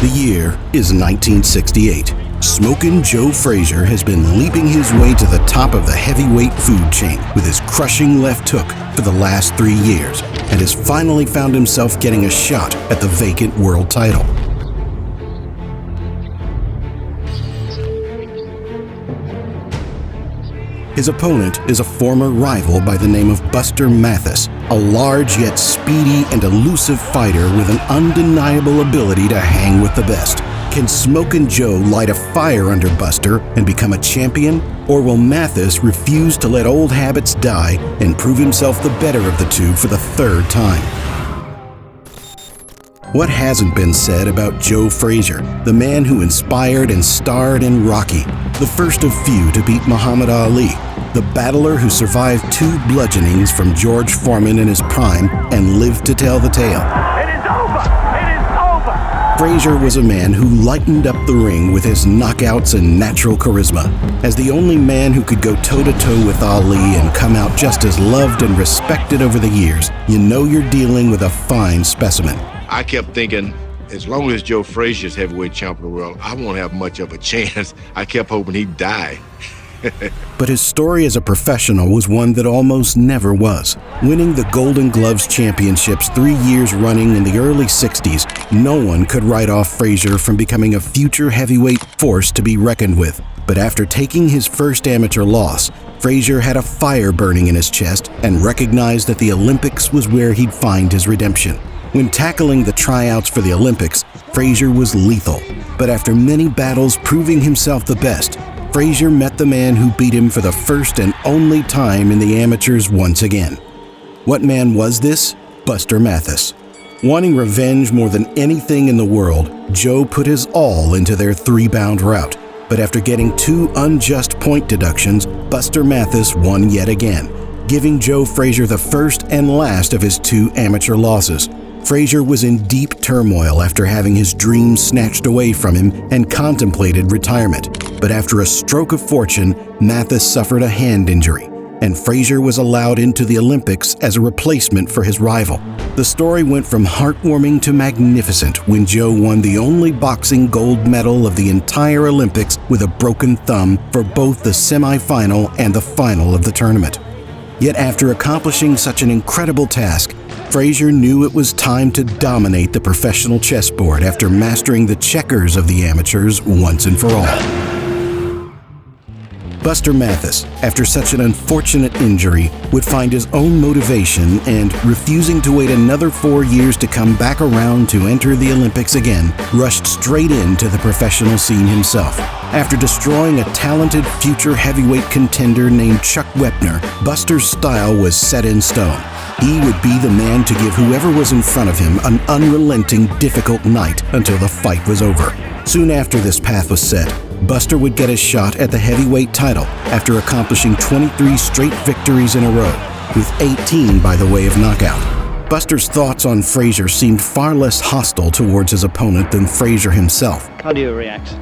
The year is 1968. Smokin' Joe Frazier has been leaping his way to the top of the heavyweight food chain with his crushing left hook for the last 3 years, and has finally found himself getting a shot at the vacant world title. His opponent is a former rival by the name of Buster Mathis, a large yet speedy and elusive fighter with an undeniable ability to hang with the best. Can Smokin' Joe light a fire under Buster and become a champion? Or will Mathis refuse to let old habits die and prove himself the better of the two for the third time? What hasn't been said about Joe Frazier, the man who inspired and starred in Rocky, the first of few to beat Muhammad Ali, the battler who survived 2 bludgeonings from George Foreman in his prime and lived to tell the tale? It is over! It is over! Frazier was a man who lightened up the ring with his knockouts and natural charisma. As the only man who could go toe-to-toe with Ali and come out just as loved and respected over the years, you know you're dealing with a fine specimen. I kept thinking, as long as Joe Frazier's heavyweight champion of the world, I won't have much of a chance. I kept hoping he'd die. But his story as a professional was one that almost never was. Winning the Golden Gloves championships 3 years running in the early 60s, no one could write off Frazier from becoming a future heavyweight force to be reckoned with. But after taking his first amateur loss, Frazier had a fire burning in his chest and recognized that the Olympics was where he'd find his redemption. When tackling the tryouts for the Olympics, Frazier was lethal. But after many battles proving himself the best, Frazier met the man who beat him for the first and only time in the amateurs once again. What man was this? Buster Mathis. Wanting revenge more than anything in the world, Joe put his all into their 3-bout rout. But after getting 2 unjust point deductions, Buster Mathis won yet again, giving Joe Frazier the first and last of his 2 amateur losses. Frazier was in deep turmoil after having his dreams snatched away from him and contemplated retirement. But after a stroke of fortune, Mathis suffered a hand injury, and Frazier was allowed into the Olympics as a replacement for his rival. The story went from heartwarming to magnificent when Joe won the only boxing gold medal of the entire Olympics with a broken thumb for both the semifinal and the final of the tournament. Yet after accomplishing such an incredible task, Frazier knew it was time to dominate the professional chessboard after mastering the checkers of the amateurs once and for all. Buster Mathis, after such an unfortunate injury, would find his own motivation and, refusing to wait another 4 years to come back around to enter the Olympics again, rushed straight into the professional scene himself. After destroying a talented future heavyweight contender named Chuck Wepner, Buster's style was set in stone. He would be the man to give whoever was in front of him an unrelenting, difficult night until the fight was over. Soon after this path was set, Buster would get his shot at the heavyweight title after accomplishing 23 straight victories in a row, with 18 by the way of knockout. Buster's thoughts on Frazier seemed far less hostile towards his opponent than Frazier himself. How do you react?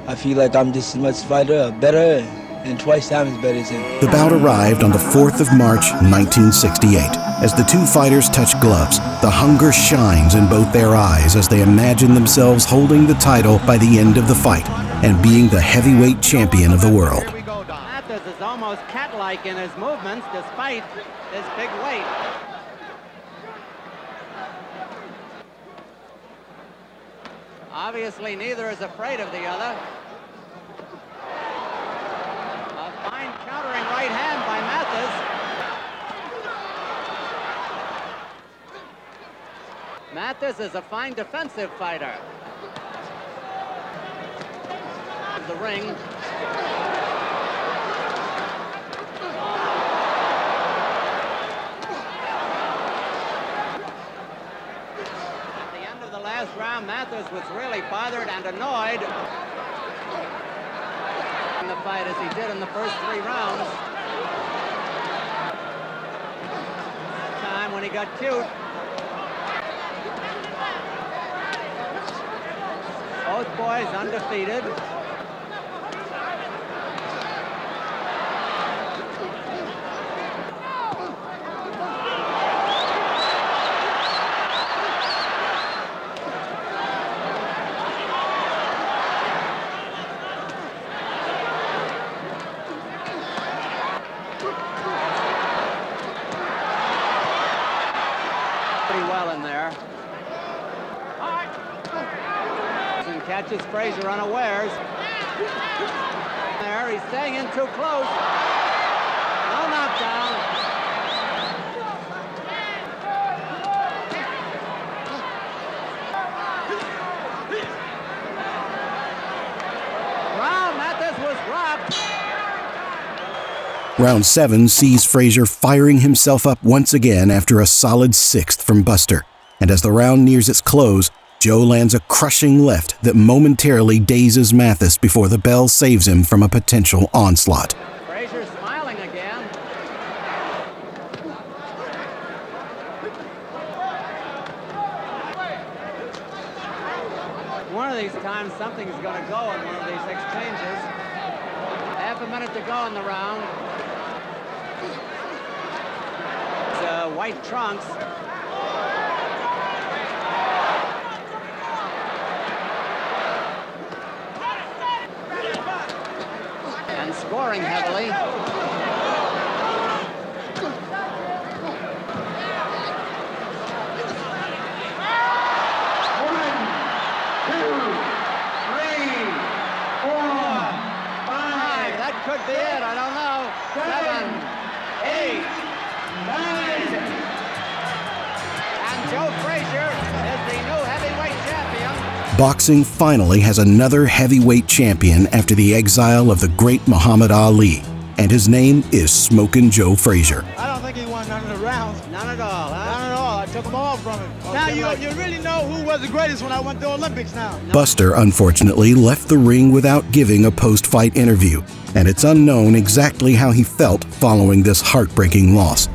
I feel like I'm just as much fighter, better, and twice times better than him. The bout arrived on the 4th of March, 1968. As the 2 fighters touch gloves, the hunger shines in both their eyes as they imagine themselves holding the title by the end of the fight and being the heavyweight champion of the world. Mathis is almost cat-like in his movements despite his big weight. Obviously, neither is afraid of the other. A fine countering right hand by Mathis. Mathis is a fine defensive fighter. The ring. At the end of the last round, Mathis was really bothered and annoyed in the fight as he did in the first 3 rounds. Time when he got cute. Both boys undefeated. catches Frazier unawares. There, he's staying in too close. No knockdown. Wow, Mathis was rocked. Round 7 sees Frazier firing himself up once again after a solid 6th from Buster. And as the round nears its close, Joe lands a crushing left that momentarily dazes Mathis before the bell saves him from a potential onslaught. Frazier smiling again. One of these times something's going to go in one of these exchanges. Half a minute to go in the round. White trunks. And scoring heavily. That could be it. I don't know. 7, 8, 9. And Joe Frazier is the new heavyweight champion. Boxing finally has another heavyweight champion after the exile of the great Muhammad Ali, and his name is Smokin' Joe Frazier. I don't think he won none of the rounds. None at all, huh? None at all. I took them all from him. Now you really know who was the greatest when I went to the Olympics now. Buster, unfortunately, left the ring without giving a post-fight interview, and it's unknown exactly how he felt following this heartbreaking loss.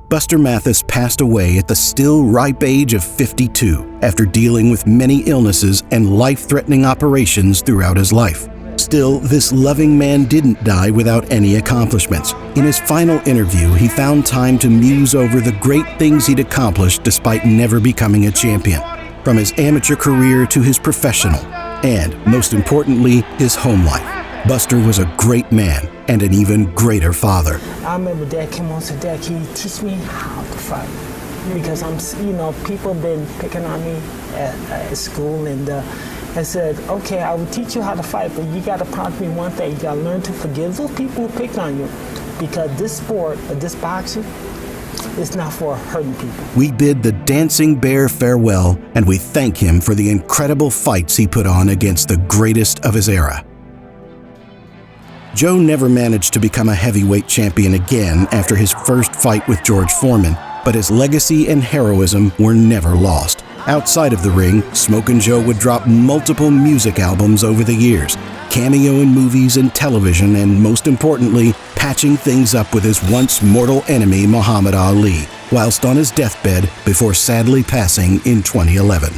Buster Mathis passed away at the still ripe age of 52 after dealing with many illnesses and life-threatening operations throughout his life. Still, this loving man didn't die without any accomplishments. In his final interview, he found time to muse over the great things he'd accomplished despite never becoming a champion, from his amateur career to his professional, and, most importantly, his home life. Buster was a great man and an even greater father. I remember Dad came on and said, Dad, can you teach me how to fight? Because people have been picking on me at school, and I said, okay, I will teach you how to fight, but you got to promise me one thing. You got to learn to forgive those people who picked on you, because this sport, this boxing, is not for hurting people. We bid the Dancing Bear farewell, and we thank him for the incredible fights he put on against the greatest of his era. Joe never managed to become a heavyweight champion again after his first fight with George Foreman, but his legacy and heroism were never lost. Outside of the ring, Smokin' Joe would drop multiple music albums over the years, cameo in movies and television, and most importantly, patching things up with his once mortal enemy Muhammad Ali, whilst on his deathbed before sadly passing in 2011.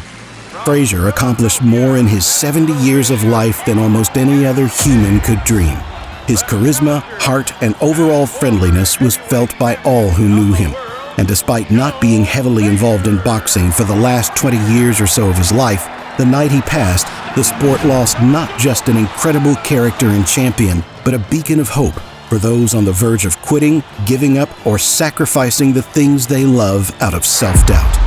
Frazier accomplished more in his 70 years of life than almost any other human could dream. His charisma, heart, and overall friendliness was felt by all who knew him. And despite not being heavily involved in boxing for the last 20 years or so of his life, the night he passed, the sport lost not just an incredible character and champion, but a beacon of hope for those on the verge of quitting, giving up, or sacrificing the things they love out of self-doubt.